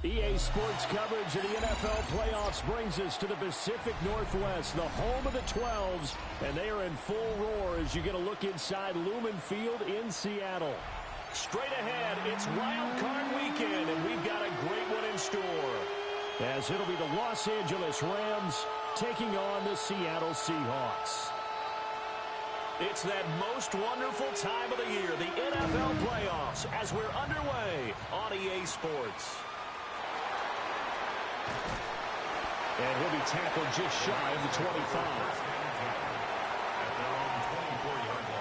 EA Sports coverage of the NFL playoffs brings us to the Pacific Northwest, the home of the 12s, and they are in full roar as you get a look inside Lumen Field in Seattle. Straight ahead, it's Wild Card Weekend, and we've got a great one in store, as it'll be the Los Angeles Rams taking on the Seattle Seahawks. It's that most wonderful time of the year, the NFL playoffs, as we're underway on EA Sports. And he'll be tackled just shy of the 25. At their own 24-yard line.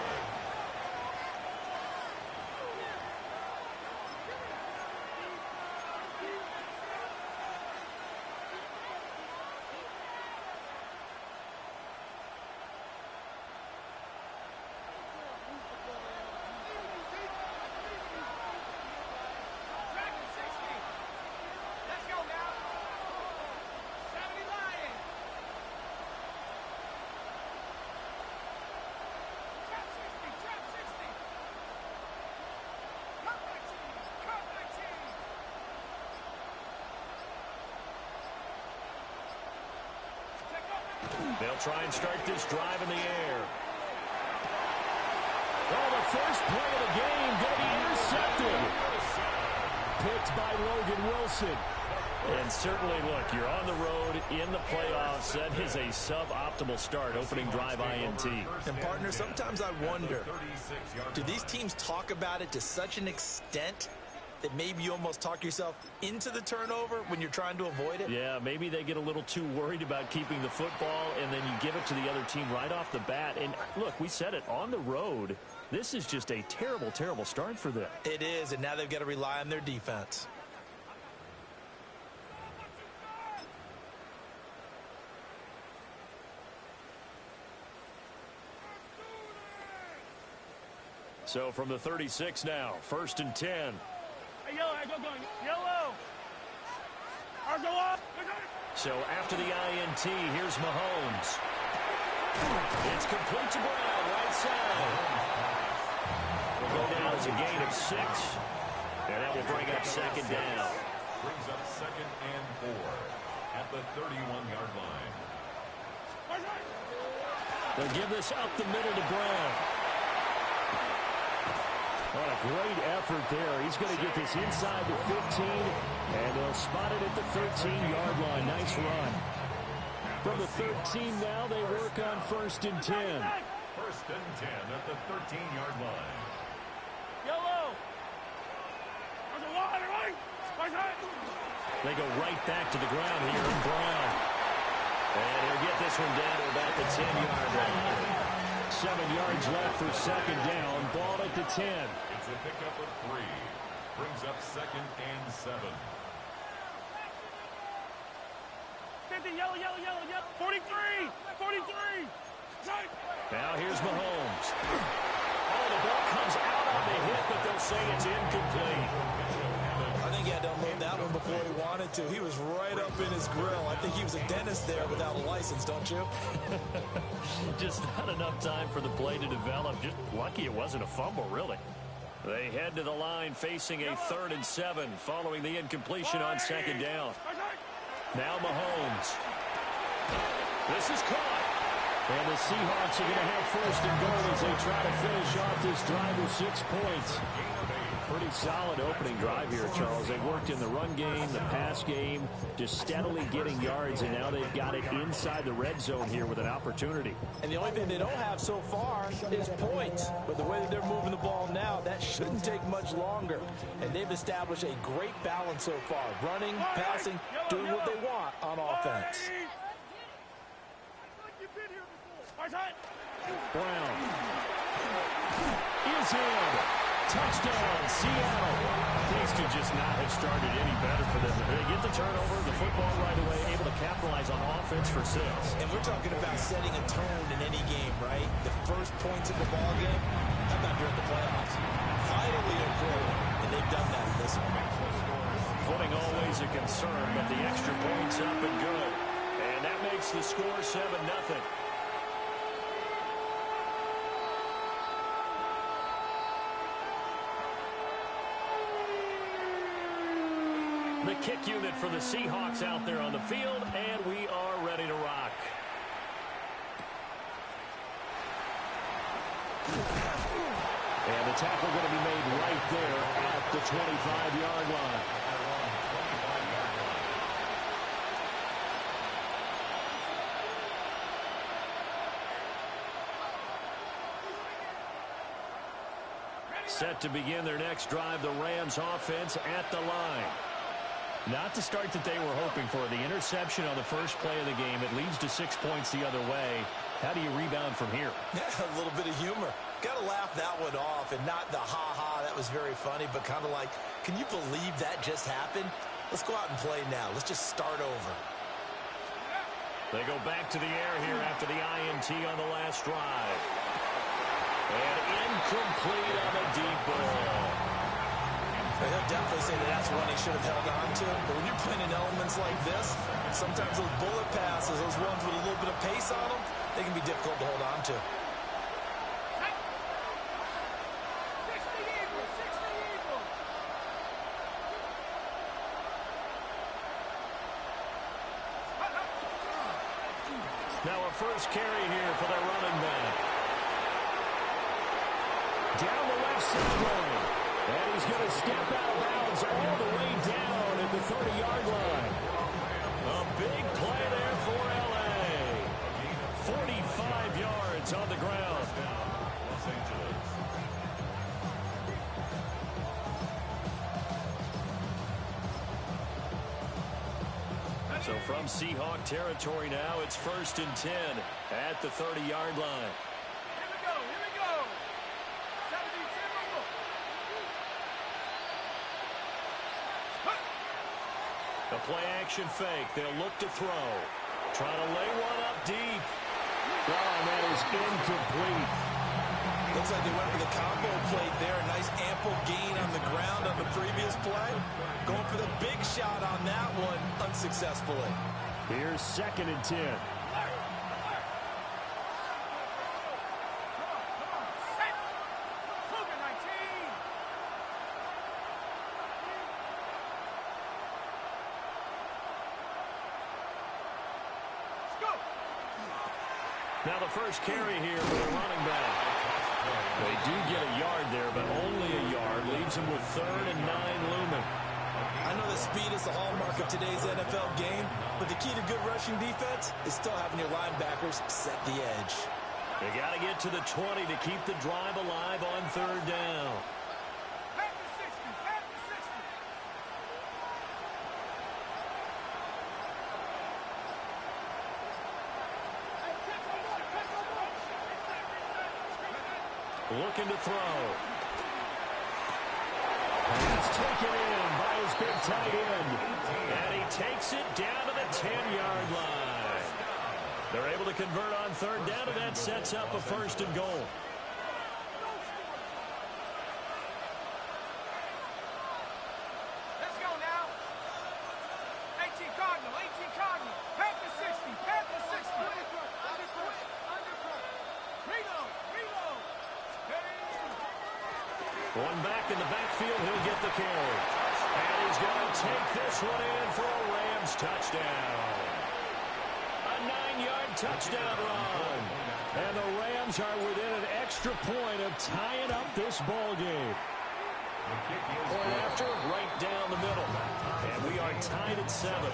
They'll try and start this drive in the air. Oh, the first play of the game going to be intercepted. Picked by Logan Wilson. And certainly, look, you're on the road in the playoffs. That is a suboptimal start, opening drive INT. And, partner, sometimes I wonder, do these teams talk about it to such an extent that maybe you almost talk yourself into the turnover when you're trying to avoid it? Yeah, maybe they get a little too worried about keeping the football, and then you give it to the other team right off the bat. And, look, we said it, on the road, this is just a terrible, terrible start for them. It is, and now they've got to rely on their defense. So from the 36 now, 1st and 10. Yellow, go, yellow. Go up. So after the INT, here's Mahomes. It's complete to Brown, right side. Will go down as a gain of 6, and that will bring up 2nd down. Brings up 2nd and 4 at the 31-yard line. They'll give this up the middle to Brown. What a great effort there. He's going to get this inside the 15, and they'll spot it at the 13-yard line. Nice run. From the 13 now, they work on 1st and 10. 1st and 10 at the 13-yard line. Yellow. They go right back to the ground here in Brown. And he'll get this one down to about the 10-yard line. 7 yards left for 2nd down. Ball at the 10. It's a pickup of 3. Brings up 2nd and 7. 50, yellow. 43. Now here's Mahomes. Oh, the ball comes out on the hit, but they'll say it's incomplete. I think he had to unload that one before he wanted to. He was right up in his grill. I think he was a dentist there without a license, don't you? Just not enough time for the play to develop. Just lucky it wasn't a fumble, really. They head to the line facing a 3rd and 7 following the incompletion on 2nd down. Now Mahomes. This is caught. And the Seahawks are going to have 1st and goal as they try to finish off this drive with 6 points. Pretty solid opening drive here, Charles. They worked in the run game, the pass game, just steadily getting yards, and now they've got it inside the red zone here with an opportunity. And the only thing they don't have so far is points. But the way that they're moving the ball now, that shouldn't take much longer. And they've established a great balance so far. Running, passing, doing what they want on offense. Brown is in. Touchdown, Seattle. Things could just not have started any better for them. They get the turnover, the football right away, able to capitalize on offense for 6. And we're talking about setting a tone in any game, right? The first points of the ball game, how about during the playoffs? Vitally important, and they've done that in this one. Footing always a concern, but the extra points up and good. And that makes the score 7-0. The kick unit for the Seahawks out there on the field, and we are ready to rock. And the tackle going to be made right there at the 25-yard line. Set to begin their next drive, the Rams offense at the line. Not the start that they were hoping for. The interception on the first play of the game, it leads to 6 points the other way. How do you rebound from here? Yeah, a little bit of humor. Got to laugh that one off, and not the ha-ha, that was very funny, but kind of like, can you believe that just happened? Let's go out and play now. Let's just start over. They go back to the air here after the INT on the last drive. And incomplete on the deep ball. He'll definitely say that that's one he should have held on to. But when you're playing in elements like this, sometimes those bullet passes, those ones with a little bit of pace on them, they can be difficult to hold on to. Now a first carry here for their running back. Down the left sideline. And he's going to step out of bounds all the way down at the 30-yard line. A big play there for L.A. 45 yards on the ground. Los Angeles. So from Seahawk territory now, it's 1st and 10 at the 30-yard line. Here we go. Here we go. A play-action fake. They'll look to throw. Trying to lay one up deep. Oh, and that is incomplete. Looks like they went for the combo play there. A nice ample gain on the ground on the previous play. Going for the big shot on that one unsuccessfully. Here's 2nd and 10. Now the first carry here for the running back. They do get a yard there, but only a yard. Leaves them with 3rd and 9 looming. I know that speed is the hallmark of today's NFL game, but the key to good rushing defense is still having your linebackers set the edge. They got to get to the 20 to keep the drive alive on 3rd down. Looking to throw. He's taken in by his big tight end. And he takes it down to the 10-yard line. They're able to convert on 3rd down, and that sets up a 1st and goal. Let's go now. 18 Cardinal, 18 Cardinal. Panther 60, Panther 60. Reload, reload. One back in the backfield, he'll get the carry. And he's going to take this one in for a Rams touchdown. A 9-yard touchdown run. And the Rams are within an extra point of tying up this ball game. Point after, right down the middle. And we are tied at 7.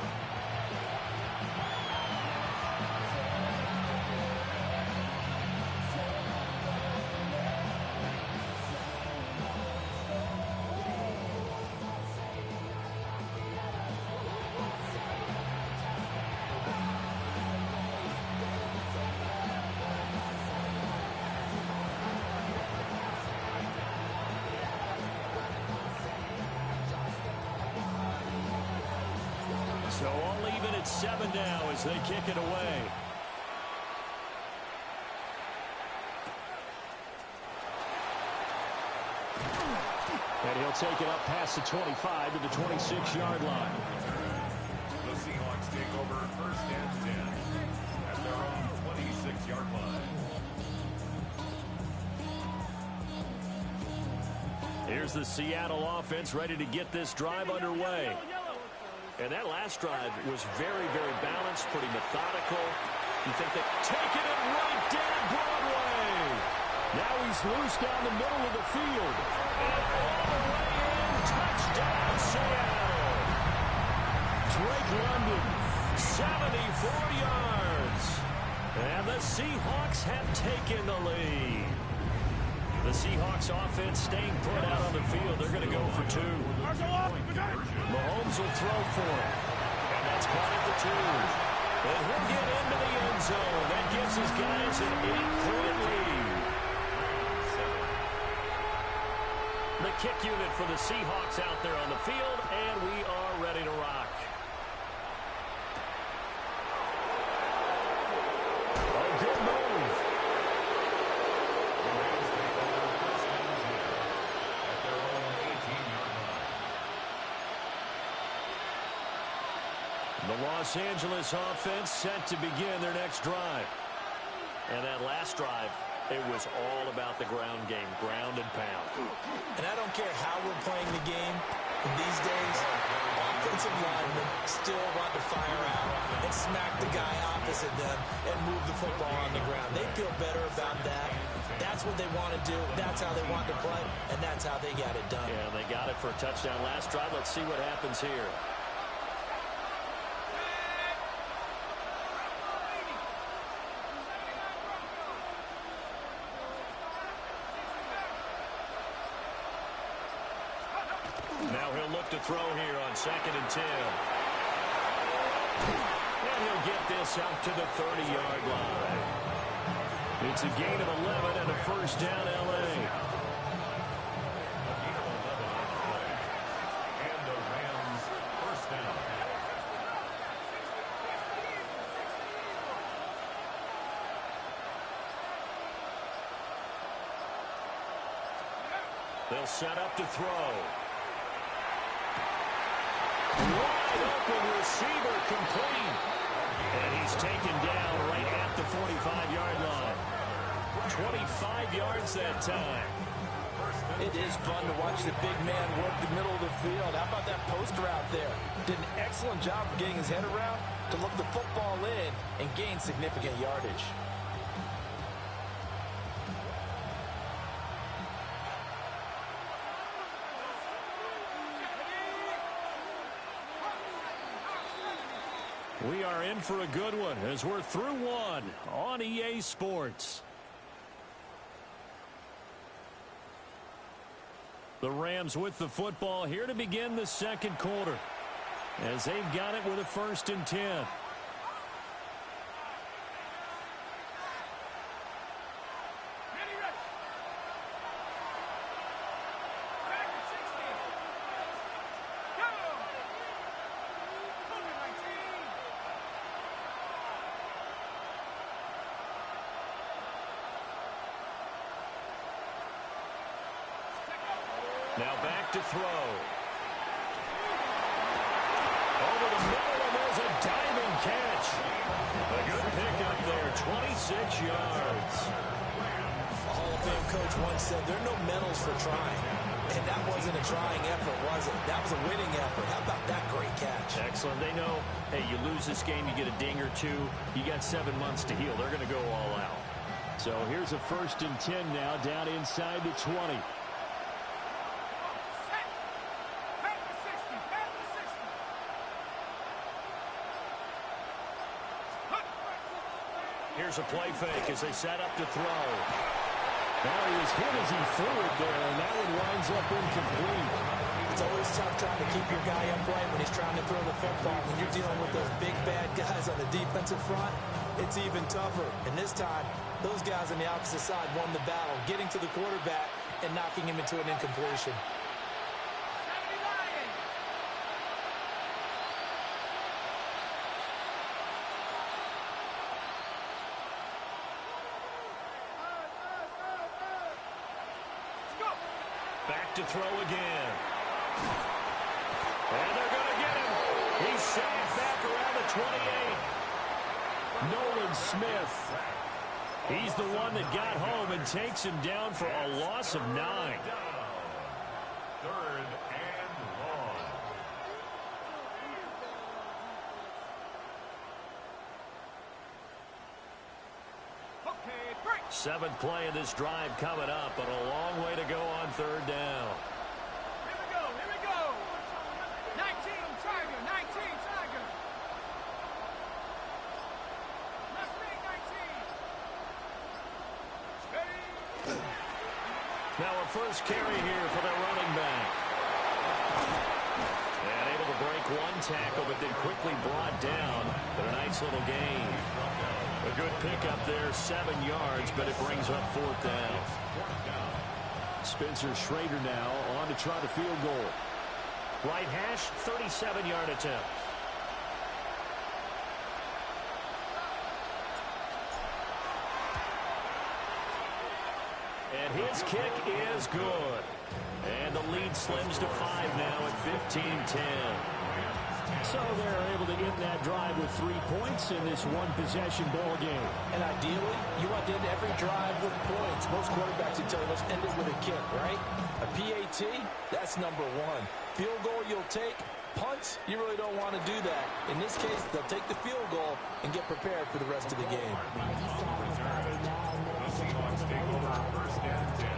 So all even at 7 now as they kick it away. And he'll take it up past the 25 to the 26-yard line. The Seahawks take over 1st and 10 at their own 26-yard line. Here's the Seattle offense ready to get this drive underway. And that last drive was very, very balanced, pretty methodical. You think they take it and right down Broadway. Now he's loose down the middle of the field. And all the way in, touchdown Seattle. Drake London, 74 yards. And the Seahawks have taken the lead. The Seahawks offense staying put out on the field. They're going to go for two. Mahomes will throw for it. And that's caught at the 2. And he'll get into the end zone. That gives his guys an 8-point lead. The kick unit for the Seahawks out there on the field, and we are ready to rock. A good move. The Los Angeles offense set to begin their next drive. And that last drive, it was all about the ground game, ground and pound. And I don't care how we're playing the game these days, offensive linemen still want to fire out and smack the guy opposite them and move the football on the ground. They feel better about that. That's what they want to do. That's how they want to play, and that's how they got it done. Yeah, they got it for a touchdown last drive. Let's see what happens here. Now he'll look to throw here on 2nd and 10. And he'll get this out to the 30-yard line. It's a gain of 11 and a first down, L.A. And the Rams first down. They'll set up to throw. Wide open receiver complete. And he's taken down right at the 45-yard line. 25 yards that time. It is fun to watch the big man work the middle of the field. How about that post route there? Did an excellent job of getting his head around to look the football in and gain significant yardage. We are in for a good one as we're through one on EA Sports. The Rams with the football here to begin the second quarter as they've got it with a 1st and 10. Now back to throw. Over the middle, and there's a diving catch. A good pickup there, 26 yards. A Hall of Fame coach once said, there are no medals for trying. And that wasn't a trying effort, was it? That was a winning effort. How about that great catch? Excellent. They know, hey, you lose this game, you get a ding or two. You got 7 months to heal. They're going to go all out. So here's a 1st and 10 now down inside the 20. Here's a play fake as they set up to throw. Now he was hit as he threw it there, and that one winds up incomplete. It's always tough trying to keep your guy upright when he's trying to throw the football. When you're dealing with those big, bad guys on the defensive front, it's even tougher. And this time, those guys on the opposite side won the battle, getting to the quarterback and knocking him into an incompletion. Back to throw again. And they're going to get him. He's safe back around the 28. Nolan Smith. He's the one that got home and takes him down for a loss of 9. 3rd and long. Seventh play of this drive coming up, but a long way to go on third down. Here we go, here we go. 19 Tiger, 19 Tiger. Let's make 19. Ready? Now a first carry here for their running back. And able to break one tackle, but then quickly brought down. But a nice little gain. A good pickup there, 7 yards, but it brings up fourth down. Spencer Schrader now on to try the field goal. Right hash, 37-yard attempt. And his kick is good. And the lead slims to 5 now at 15-10. So they're able to end that drive with 3 points in this one-possession ball game. And ideally, you want to end every drive with points. Most quarterbacks would tell you, let's end it with a kick, right? A PAT, that's number 1. Field goal you'll take. Punts, you really don't want to do that. In this case, they'll take the field goal and get prepared for the rest of the game. The Seahawks take over first and 10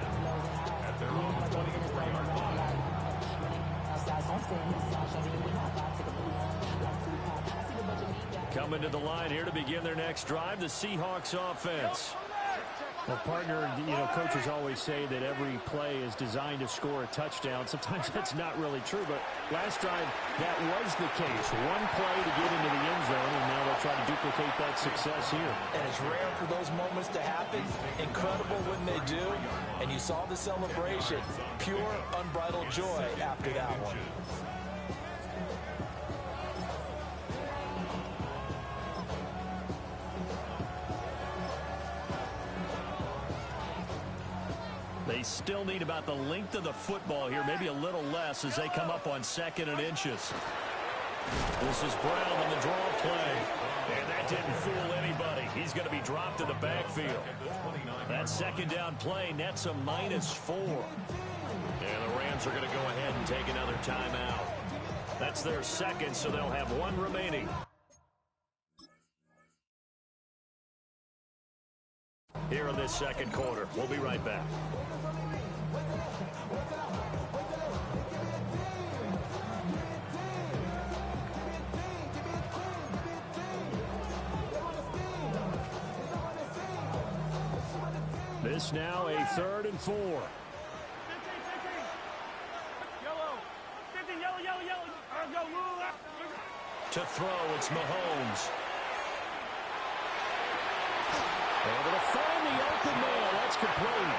at their own 24-yard line. Coming to the line here to begin their next drive, the Seahawks offense. Well, partner, coaches always say that every play is designed to score a touchdown. Sometimes that's not really true, but last drive, that was the case. One play to get into the end zone, and now they'll try to duplicate that success here. And it's rare for those moments to happen. Incredible when they do. And you saw the celebration. Pure, unbridled joy after that one. They still need about the length of the football here, maybe a little less as they come up on 2nd and inches. This is Brown on the draw play. And that didn't fool anybody. He's going to be dropped in the backfield. That second down play nets a -4. And the Rams are going to go ahead and take another timeout. That's their second, so they'll have 1 remaining. Here in this second quarter. We'll be right back. This now a 3rd and 4. 15, 15. Yellow. 15, yellow, yellow, yellow. Go, move. To throw, it's Mahomes. Able to find the open man. That's complete.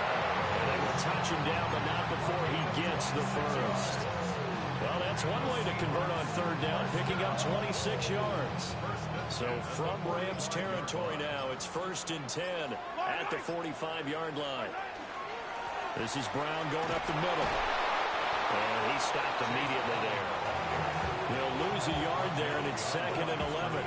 And they will touch him down, but not before he gets the first. Well, that's one way to convert on 3rd down, picking up 26 yards. So from Rams territory now, it's 1st and 10 at the 45-yard line. This is Brown going up the middle. And he stopped immediately there. He'll lose a yard there, and it's 2nd and 11.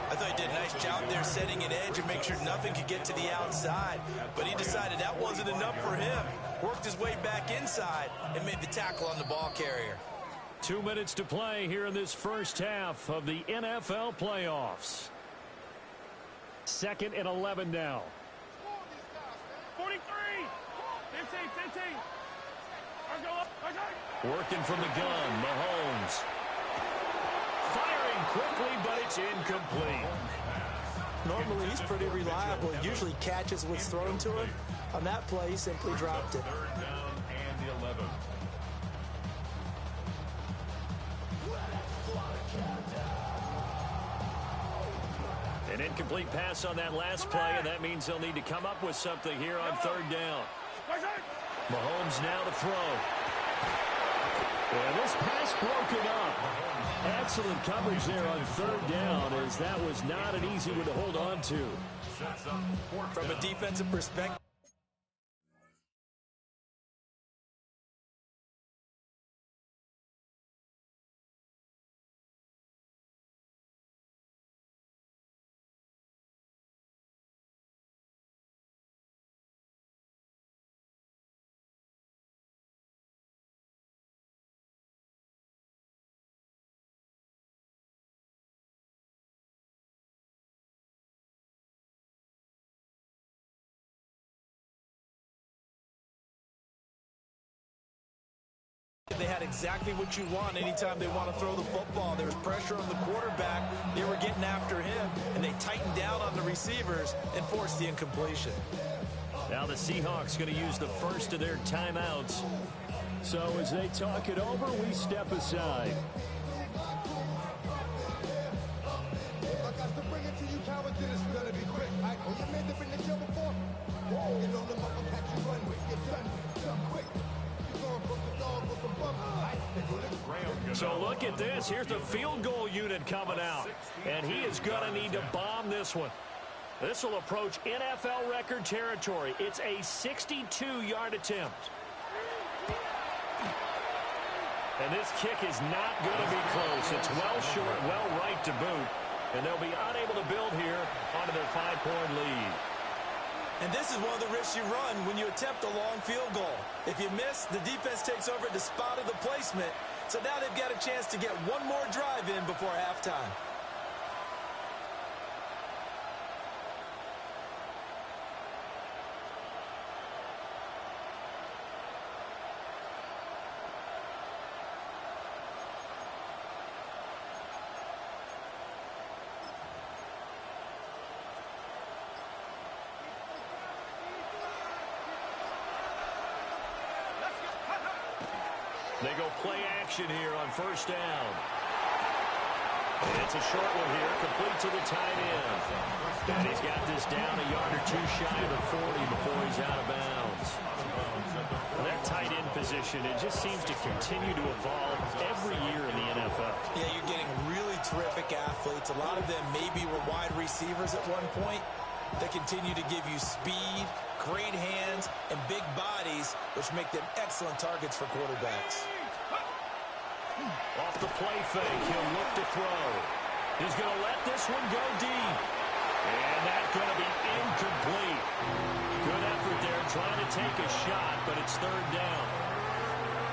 I thought he did a nice job there setting an edge and make sure nothing could get to the outside. But he decided that wasn't enough for him. Worked his way back inside and made the tackle on the ball carrier. 2 minutes to play here in this first half of the NFL playoffs. 2nd and 11 now. 43. 15, 15. I go up. Working from the gun, Mahomes. Firing quickly, but it's incomplete. Normally, he's pretty reliable. Usually catches what's thrown to him. On that play, he simply dropped it. 3rd down and 11. An incomplete pass on that last play, and that means they'll need to come up with something here on 3rd down. Mahomes now to throw. And this pass broken up. Excellent coverage there on 3rd down, as that was not an easy one to hold on to. From a defensive perspective, They had exactly what you want anytime they want to throw the football. There was pressure on the quarterback. They were getting after him, and they tightened down on the receivers and forced the incompletion. Now the Seahawks going to use the first of their timeouts. So as they talk it over, we step aside. I got to bring it to you, Coward. This is gonna be quick. I know you made the been the show before. You know the mother catch you run with. Get done quick. You going from the dog with the bump. So look at this. Here's the field goal unit coming out. And he is going to need to bomb this one. This will approach NFL record territory. It's a 62-yard attempt. And this kick is not going to be close. It's well short, well right to boot. And they'll be unable to build here onto their 5-point lead. And this is one of the risks you run when you attempt a long field goal. If you miss, the defense takes over at the spot of the placement. So now they've got a chance to get one more drive in before halftime. They go play action here on first down. It's a short one here, complete to the tight end. And he's got this down a yard or two shy of the 40 before he's out of bounds. Well, that tight end position, it just seems to continue to evolve every year in the NFL. Yeah, you're getting really terrific athletes. A lot of them maybe were wide receivers at one point. They continue to give you speed, great hands, and big bodies, which make them excellent targets for quarterbacks. Off the play fake, he'll look to throw. He's going to let this one go deep. And that's going to be incomplete. Good effort there, trying to take a shot, but it's third down.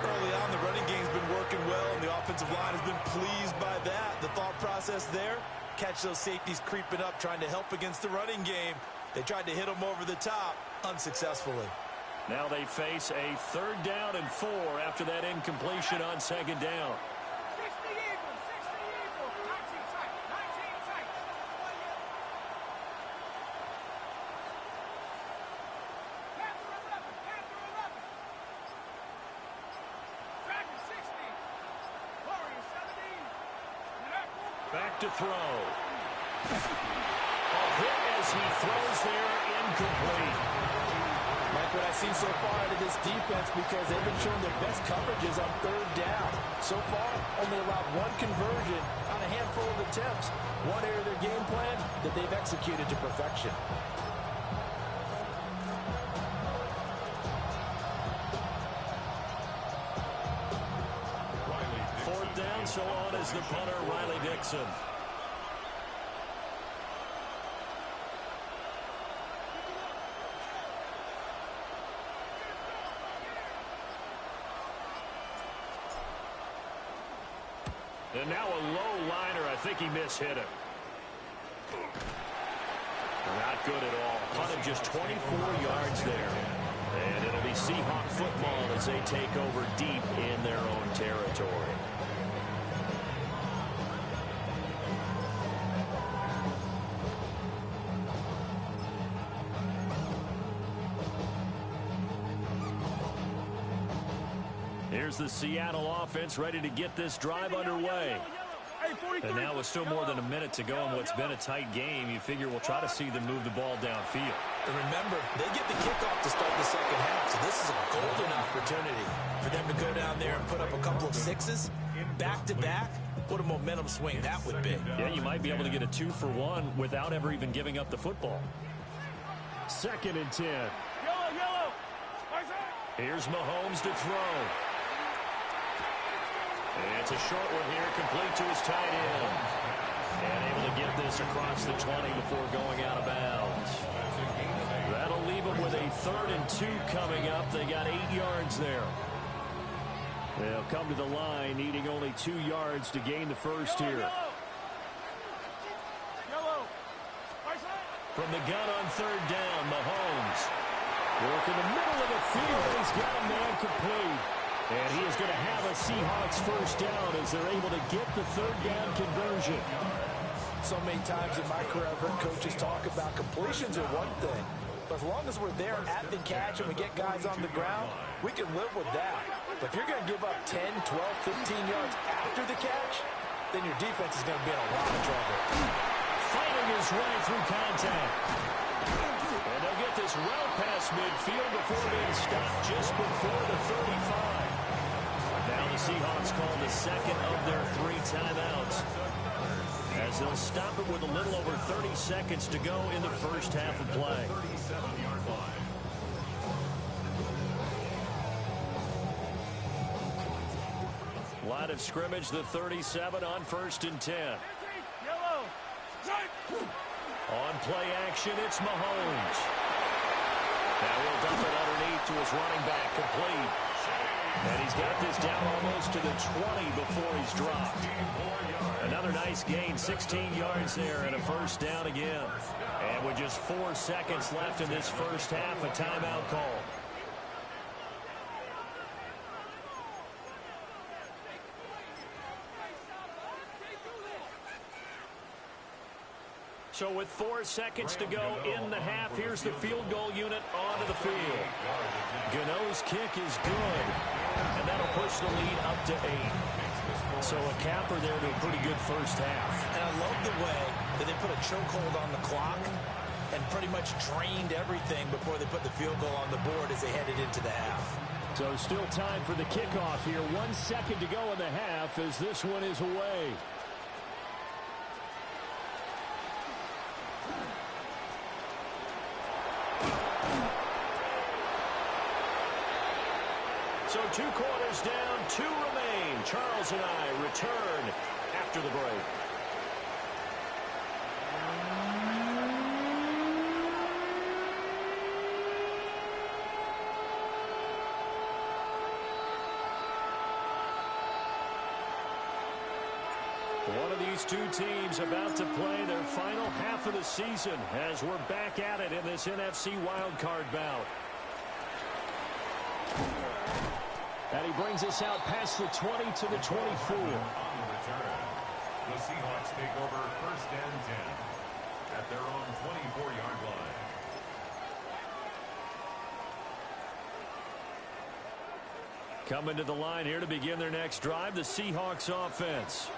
Early on, the running game's been working well, and the offensive line has been pleased by that. The thought process there, catch those safeties creeping up, trying to help against the running game. They tried to hit them over the top, unsuccessfully. Now they face a 3rd down and 4 after that incompletion on 2nd down. 60 Eagles, 60 Eagles, 19 tight, 19 tight. Panther 11, Panther 11. Dragon 60, Warrior 17. Back to throw. A hit as he throws there, incomplete. Like what I've seen so far out of this defense, because they've been showing their best coverages on 3rd down. So far, only allowed one conversion on a handful of attempts. One area of their game plan that they've executed to perfection. Fourth down, so on is the punter, Riley Dixon. And now a low liner. I think he mishit it. Not good at all. Punted just 24 yards there. And it'll be Seahawk football as they take over deep in their own territory. Here's the Seattle offense ready to get this drive underway. And now with still more than a minute to go in what's been a tight game, you figure we'll try to see them move the ball downfield. And remember, they get the kickoff to start the second half, so this is a golden opportunity for them to go down there and put up a couple of sixes back-to-back. What a momentum swing that would be. Yeah, you might be able to get a 2-for-1 without ever even giving up the football. 2nd and 10. Yellow. Here's Mahomes to throw. It's a short one here, complete to his tight end. And able to get this across the 20 before going out of bounds. That'll leave them with a 3rd and 2 coming up. They got 8 yards there. They'll come to the line, needing only 2 yards to gain the first here. From the gun on 3rd down, Mahomes. Work in the middle of the field. He's got a man complete. And he is going to have a Seahawks first down as they're able to get the third down conversion. So many times in my career, I've heard coaches talk about completions are one thing. But as long as we're there at the catch and we get guys on the ground, we can live with that. But if you're going to give up 10, 12, 15 yards after the catch, then your defense is going to be in a lot of trouble. Fighting his way through contact. And they'll get this well past midfield before being stopped just before the 35. Now the Seahawks call the second of their 3 timeouts, as they'll stop it with a little over 30 seconds to go in the first half of play. 37-yard line. Line of scrimmage, the 37 on 1st and 10. On play action, it's Mahomes. Now he'll dump it underneath to his running back, complete. And he's got this down almost to the 20 before he's dropped. Another nice gain, 16 yards there, and a first down again. And with just 4 seconds left in this first half, a timeout call. So with 4 seconds to go in the half, here's the field goal unit onto the field. Gano's kick is good, and that'll push the lead up to 8. So a capper there to a pretty good first half. And I love the way that they put a chokehold on the clock and pretty much drained everything before they put the field goal on the board as they headed into the half. So still time for the kickoff here. 1 second to go in the half as this one is away. So 2 quarters down, 2 remain. Charles and I return after the break. One of these 2 teams about to play their final half of the season as we're back at it in this NFC wildcard bout. And he brings us out past the 20 to the 24. On the return, the Seahawks take over 1st and 10 at their own 24-yard line. Coming to the line here to begin their next drive, the Seahawks offense.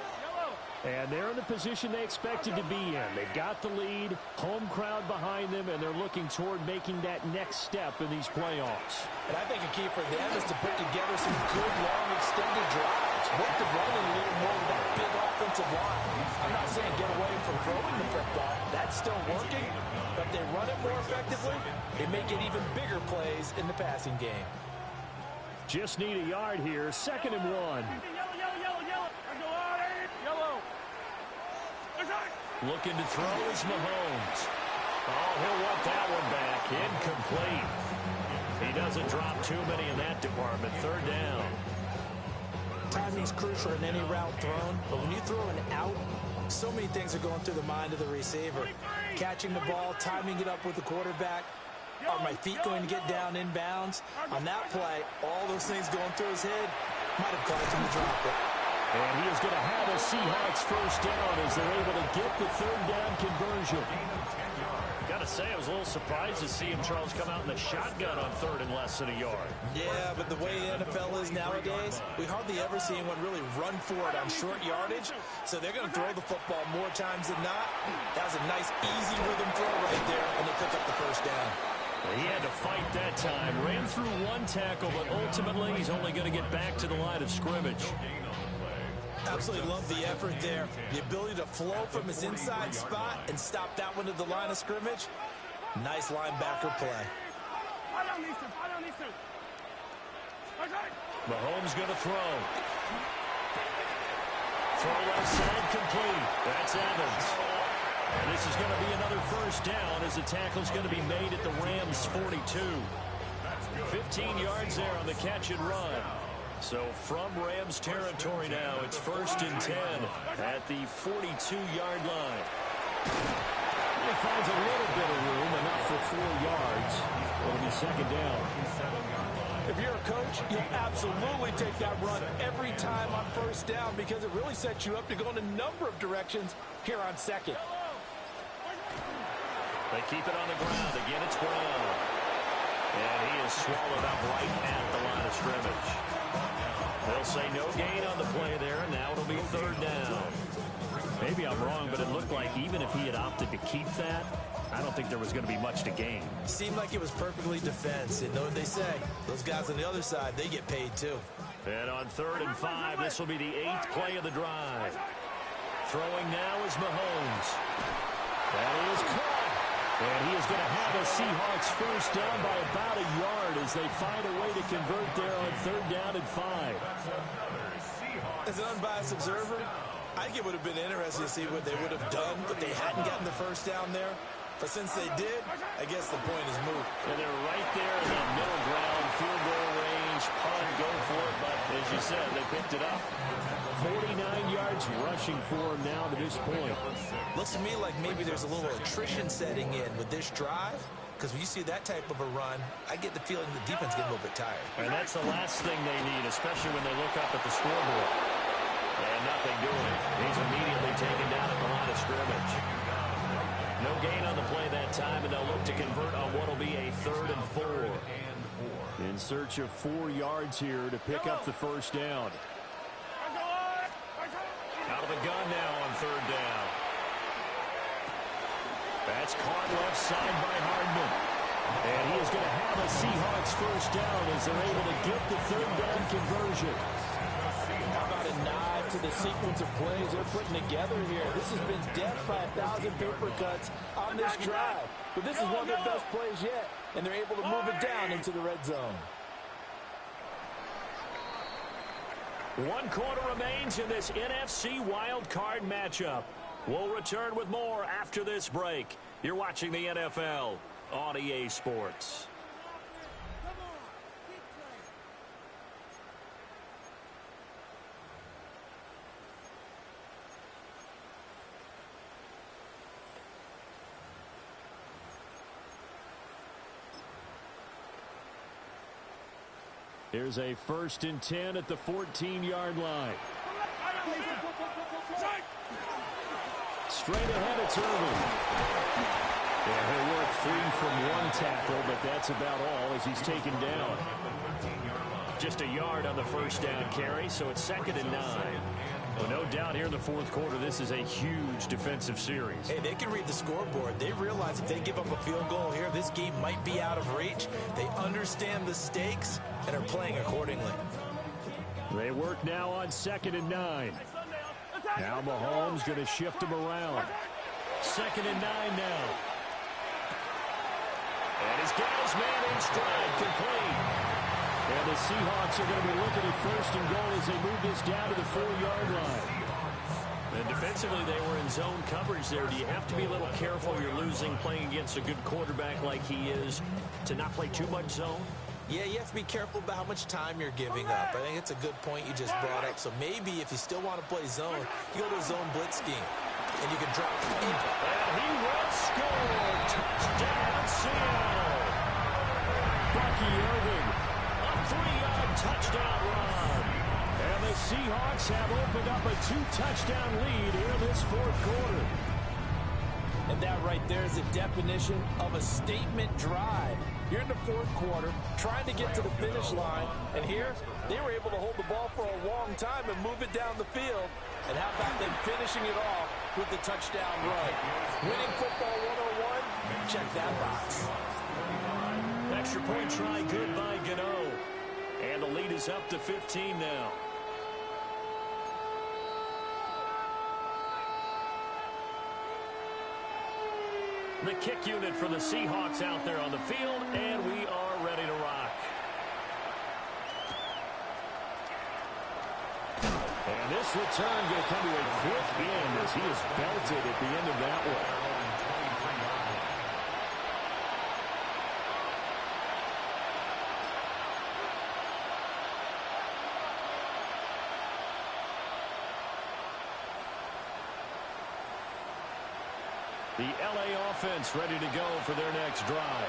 And they're in the position they expected to be in. They've got the lead, home crowd behind them, and they're looking toward making that next step in these playoffs. And I think a key for them is to put together some good, long, extended drives. Work the running a little more with that big offensive line. I'm not saying get away from throwing the football. That's still working. But if they run it more effectively, they may get even bigger plays in the passing game. Just need a yard here. 2nd and 1. Looking to throw is Mahomes. Oh, he'll want that one back. Incomplete. He doesn't drop too many in that department. 3rd down. Timing's crucial in any route thrown, but when you throw an out, so many things are going through the mind of the receiver. Catching the ball, timing it up with the quarterback. Are my feet going to get down in bounds? On that play, all those things going through his head might have caused him to drop it. And he is going to have a Seahawks first down as they're able to get the 3rd down conversion. Got to say, I was a little surprised to see him, Charles, come out in the shotgun on 3rd and less than a yard. Yeah, but the way the NFL is nowadays, we hardly ever see anyone really run for it on short yardage. So they're going to throw the football more times than not. That was a nice, easy rhythm throw right there, and they pick up the first down. He had to fight that time. Ran through 1 tackle, but ultimately he's only going to get back to the line of scrimmage. Absolutely love the effort there. The ability to flow from his inside spot and stop that one to the line of scrimmage. Nice linebacker play. Mahomes going to throw. Throw left side complete. That's Evans. And this is going to be another first down as the tackle's going to be made at the Rams' 42. 15 yards there on the catch and run. So from Rams territory now, it's 1st and 10 at the 42-yard line. He finds a little bit of room, enough for 4 yards. It'll be 2nd down. If you're a coach, you'll absolutely take that run every time on first down because it really sets you up to go in a number of directions here on second. They keep it on the ground. Again, it's Brown. And he is swallowed up right at the line of scrimmage. They'll say no gain on the play there. Now it'll be third down. Maybe I'm wrong, but it looked like even if he had opted to keep that, I don't think there was going to be much to gain. Seemed like it was perfectly defense. And know what they say? Those guys on the other side, they get paid too. And on 3rd and 5, this will be the 8th play of the drive. Throwing now is Mahomes. That is caught. And he is going to have a Seahawks first down by about a yard as they find a way to convert there on 3rd down and 5. As an unbiased observer, I think it would have been interesting to see what they would have done if they hadn't gotten the first down there. But since they did, I guess the point is moot. And they're right there in that middle ground, field goal range, punt, go for it. But as you said, they picked it up. 49 yards rushing for him now to this point. Looks to me like maybe there's a little attrition setting in with this drive. Because when you see that type of a run, I get the feeling the defense getting a little bit tired. And that's the last thing they need, especially when they look up at the scoreboard. And nothing doing. He's immediately taken down at the line of scrimmage. No gain on the play that time, and they'll look to convert on what will be a 3rd and 4. In search of 4 yards here to pick up the first down. Out of the gun now on 3rd down. That's caught left side by Hardman. And he is going to have a Seahawks first down as they're able to get the 3rd down conversion. How about a nod to the sequence of plays they're putting together here? This has been death by 1,000 paper cuts on this drive. But this is one of their best plays yet, and they're able to move it down into the red zone. 1 quarter remains in this NFC Wild Card matchup. We'll return with more after this break. You're watching the NFL on EA Sports. Here's a 1st and 10 at the 14-yard line. Straight ahead, it's Irvin. Yeah, he'll work free from 1 tackle, but that's about all as he's taken down. Just a yard on the first down carry, so it's 2nd and 9. Well, no doubt here in the 4th quarter, this is a huge defensive series. Hey, they can read the scoreboard. They realize if they give up a field goal here, this game might be out of reach. They understand the stakes and are playing accordingly. They work now on 2nd and 9. Now Mahomes going to shift him around. 2nd and 9 now. And he's got his man in stride, complete. And the Seahawks are going to be looking at 1st and goal as they move this down to the 4-yard line. And defensively, they were in zone coverage there. Do you have to be a little careful? You're losing playing against a good quarterback like he is to not play too much zone? Yeah, you have to be careful about how much time you're giving up. I think it's a good point you just brought up. So maybe if you still want to play zone, you go to a zone blitz scheme, and you can drop in. And he will score. Touchdown, Seattle. Bucky Irving. A 3-yard touchdown run. And the Seahawks have opened up a 2-touchdown lead here in this 4th quarter. And that right there is the definition of a statement drive. You're in the 4th quarter, trying to get to the finish line, and here they were able to hold the ball for a long time and move it down the field. And how about them finishing it off with the touchdown run? Winning football 101, check that box. Extra point try good by Gano. And the lead is up to 15 now. The kick unit for the Seahawks out there on the field, and we are ready to rock. And this return going to come to a quick end as he is belted at the end of that one. The LA offense ready to go for their next drive.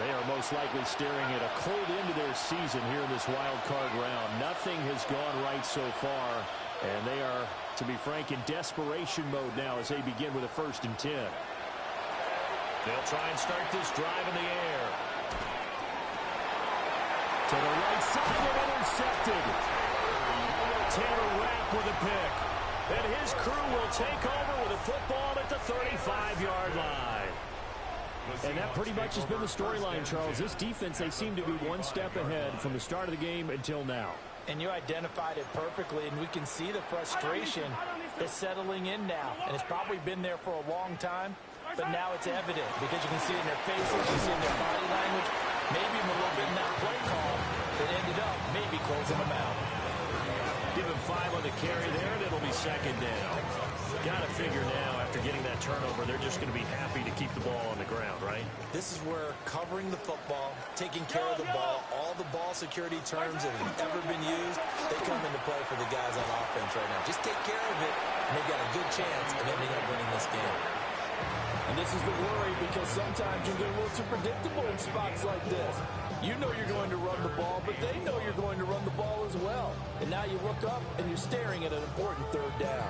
They are most likely staring at a cold end to their season here in this wild card round. Nothing has gone right so far, and they are, to be frank, in desperation mode now as they begin with a 1st and 10. They'll try and start this drive in the air. To the right side and intercepted. Taylor Rapp with a pick. And his crew will take over with a football at the 35-yard line. And that pretty much has been the storyline, Charles. This defense, they seem to be one step ahead from the start of the game until now. And you identified it perfectly, and we can see the frustration is settling in now. And it's probably been there for a long time, but now it's evident because you can see it in their faces, you see it in their body language, maybe even a little bit in that play call that ended up maybe closing them out. Give him 5 on the carry there, and it'll be 2nd down. Got to figure now, after getting that turnover, they're just going to be happy to keep the ball on the ground, right? This is where covering the football, taking care of the ball, all the ball security terms that have ever been used, they come into play for the guys on offense right now. Just take care of it, and they've got a good chance of ending up winning this game. And this is the worry because sometimes you get a little too predictable in spots like this. You know you're going to run the ball, but they know you're going to run the ball as well. And now you look up and you're staring at an important 3rd down.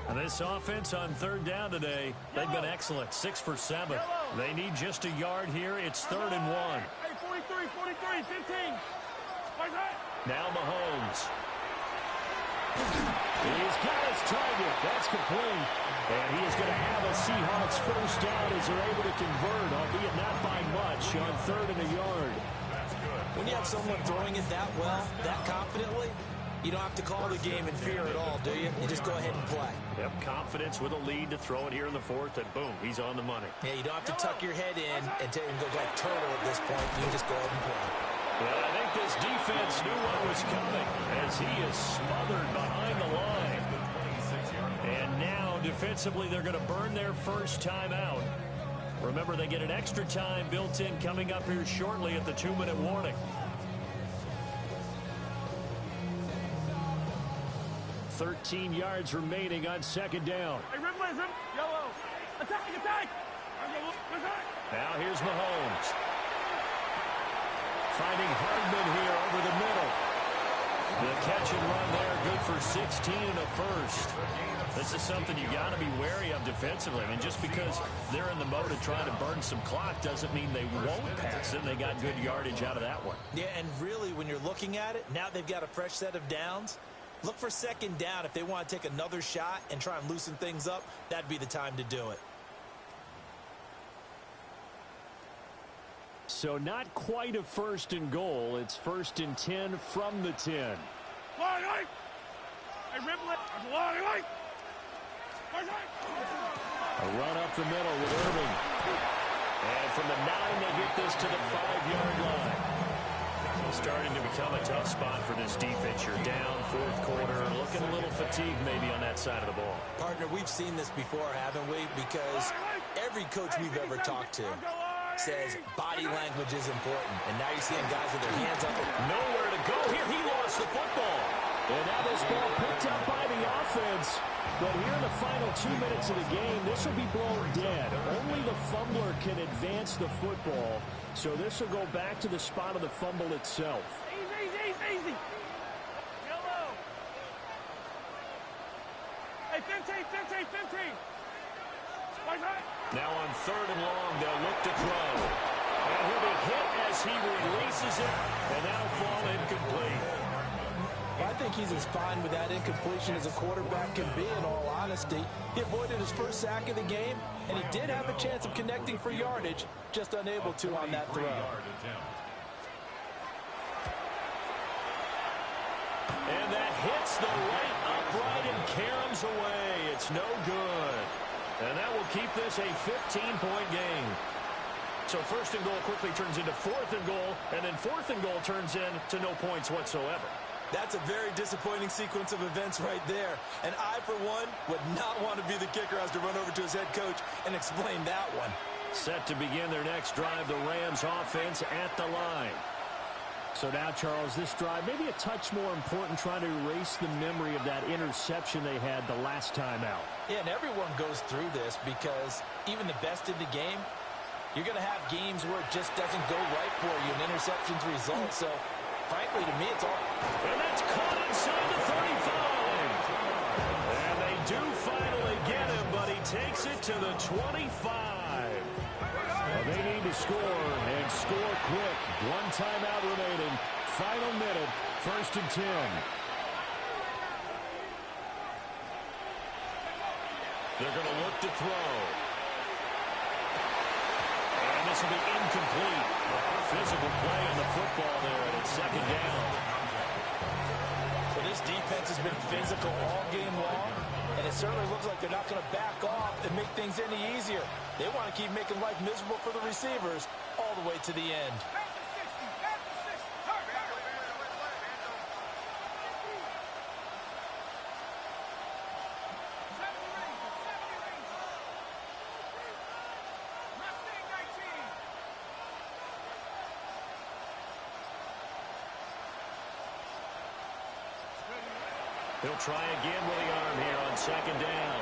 And this offense on 3rd down today, they've been excellent, 6 for 7. They need just a yard here. It's 3rd and 1. Hey, 43, 15. Now Mahomes. He's got his target. That's complete. And he is going to have a Seahawks 1st down as they're able to convert, albeit not by much, on 3rd and a yard. When you have someone throwing it that well, that confidently, you don't have to call the game in fear at all, do you? You just go ahead and play. Yep, confidence with a lead to throw it here in the 4th, and boom, he's on the money. Yeah, you don't have to tuck your head in and go like turtle at this point. You can just go ahead and play. Well, I think this defense knew what was coming as he is smothered behind the line. And now, defensively, they're going to burn their 1st time out. Remember, they get an extra time built in coming up here shortly at the 2-minute warning. 13 yards remaining on 2nd down. Hey, rim, yellow. Attack. Now here's Mahomes. Finding Hardman here over the middle. The catch and run there, good for 16 and a 1st. This is something you got to be wary of defensively. I mean, just because they're in the mode of trying to burn some clock doesn't mean they won't pass it. They got good yardage out of that one. Yeah, and really, when you're looking at it, now they've got a fresh set of downs. Look for 2nd down. If they want to take another shot and try and loosen things up, that'd be the time to do it. So not quite a 1st and goal. It's 1st and 10 from the 10. Hey, rim, A run up the middle with Irving. And from the 9, they get this to the 5-yard line. Starting to become a tough spot for this defense. You're down 4th quarter, looking a little fatigued maybe on that side of the ball. Partner, we've seen this before, haven't we? Because every coach we've ever talked to says body language is important. And now you're seeing guys with their hands up. Nowhere to go here. He lost the football. And now this ball picked up by the offense. But here in the final 2 minutes of the game, this will be blown dead. Only the fumbler can advance the football. So this will go back to the spot of the fumble itself. Easy. Yellow. Hey, 15. Now on 3rd and long, they'll look to throw. And he'll be hit as he releases it. And that'll fall incomplete. I think he's as fine with that incompletion as a quarterback can be, in all honesty. He avoided his 1st sack of the game, and he did have a chance of connecting for yardage, just unable to on that throw. And that hits the right upright and caroms away. It's no good. And that will keep this a 15-point game. So 1st and goal quickly turns into 4th and goal, and then 4th and goal turns into no points whatsoever. That's a very disappointing sequence of events right there. And I, for one, would not want to be the kicker who has to run over to his head coach and explain that one. Set to begin their next drive, the Rams offense at the line. So now, Charles, this drive, maybe a touch more important, trying to erase the memory of that interception they had the last time out. Yeah, and everyone goes through this because even the best in the game, you're going to have games where it just doesn't go right for you, and interceptions result. So, frankly, to me, it's all. And that's caught inside the 35. And they do finally get him, but he takes it to the 25. Well, they need to score, and score quick. One timeout remaining. Final minute, 1st and 10. They're going to look to throw. And this will be incomplete. Physical play on the football there, and it's 2nd down. Well, this defense has been physical all game long, and it certainly looks like they're not going to back off and make things any easier. They want to keep making life miserable for the receivers all the way to the end. He'll try again with the arm here on 2nd down.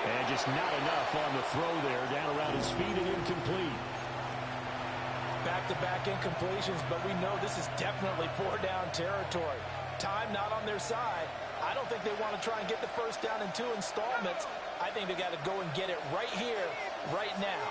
And just not enough on the throw there. Down around his feet and incomplete. Back-to-back incompletions, but we know this is definitely 4-down territory. Time not on their side. I don't think they want to try and get the 1st down in 2 installments. I think they got to go and get it right here, right now.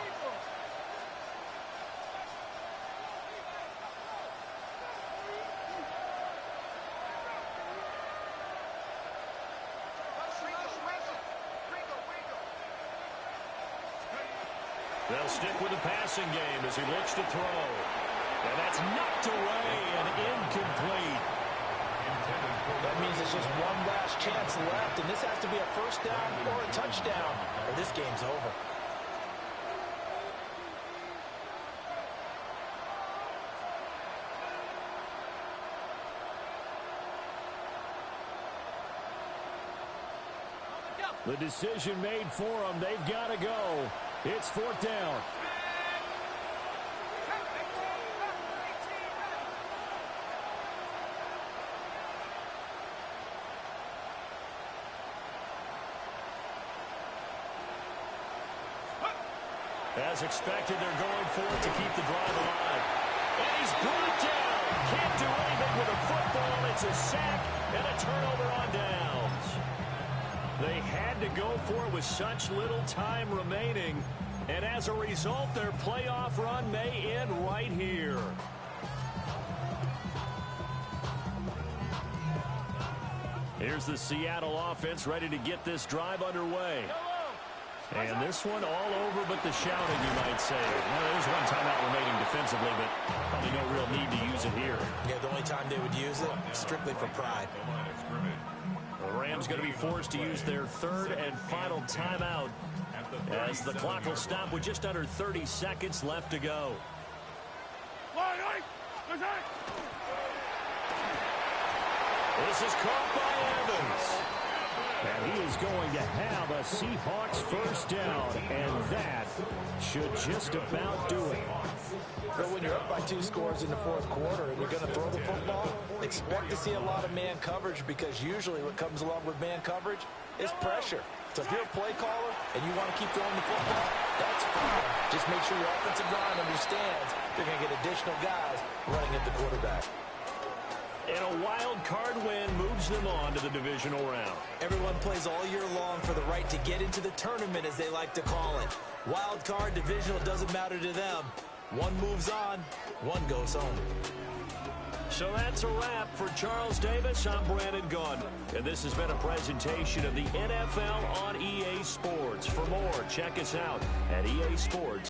They'll stick with the passing game as he looks to throw. And that's knocked away and incomplete. That means it's just one last chance left, and this has to be a 1st down or a touchdown, or this game's over. The decision made for them. They've got to go. It's 4th down. As expected, they're going for it to keep the drive alive. And he's brought down. Can't do anything with the football. It's a sack and a turnover on downs. They had to go for it with such little time remaining. And as a result, their playoff run may end right here. Here's the Seattle offense ready to get this drive underway. And this one all over but the shouting, you might say. Well, there's one timeout remaining defensively, but probably no real need to use it here. Yeah, the only time they would use it, strictly for pride. The Rams going to be forced to use their 3rd and final timeout as the clock will stop with just under 30 seconds left to go. This is caught by Evans. And he is going to have a Seahawks 1st down, and that should just about do it. But when you're up by 2 scores in the 4th quarter and you're going to throw the football, expect to see a lot of man coverage, because usually what comes along with man coverage is pressure. So if you're a play caller and you want to keep throwing the football, that's fine. Just make sure your offensive line understands they're going to get additional guys running at the quarterback. And a wild card win moves them on to the divisional round. Everyone plays all year long for the right to get into the tournament, as they like to call it. Wild card, divisional, doesn't matter to them. One moves on, one goes home. So that's a wrap for Charles Davis. I'm Brandon Gaudin, and this has been a presentation of the NFL on EA Sports. For more, check us out at EA Sports.